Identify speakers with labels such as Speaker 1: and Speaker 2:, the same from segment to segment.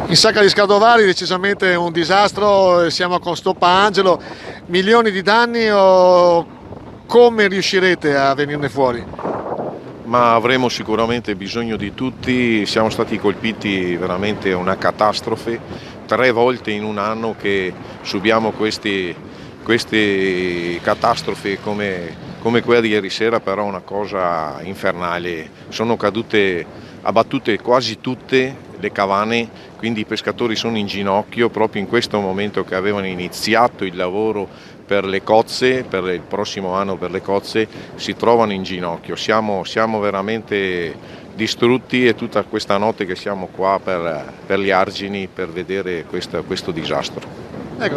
Speaker 1: In Sacca di Scardovali decisamente un disastro, siamo con Stoppa Angelo, milioni di danni o come riuscirete a venirne fuori?
Speaker 2: Ma avremo sicuramente bisogno di tutti, siamo stati colpiti veramente da una catastrofe, 3 volte in un anno che subiamo queste catastrofi come quella di ieri sera, però una cosa infernale, sono abbattute quasi tutte le cavane, quindi i pescatori sono in ginocchio proprio in questo momento che avevano iniziato il lavoro per le cozze, per il prossimo anno per le cozze, si trovano in ginocchio. Siamo veramente distrutti e tutta questa notte che siamo qua per gli argini per vedere questo disastro.
Speaker 1: Ecco,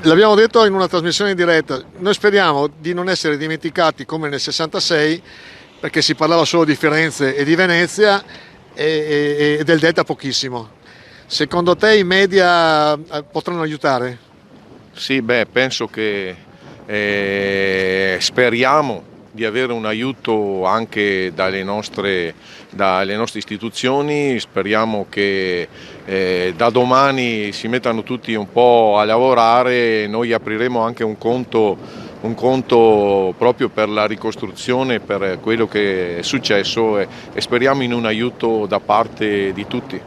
Speaker 1: l'abbiamo detto in una trasmissione in diretta, noi speriamo di non essere dimenticati come nel 66, perché si parlava solo di Firenze e di Venezia e del delta pochissimo. Secondo te i media potranno aiutare?
Speaker 2: Sì, penso che speriamo di avere un aiuto anche dalle nostre istituzioni, speriamo che da domani si mettano tutti un po' a lavorare, noi apriremo anche un conto proprio per la ricostruzione, per quello che è successo e speriamo in un aiuto da parte di tutti.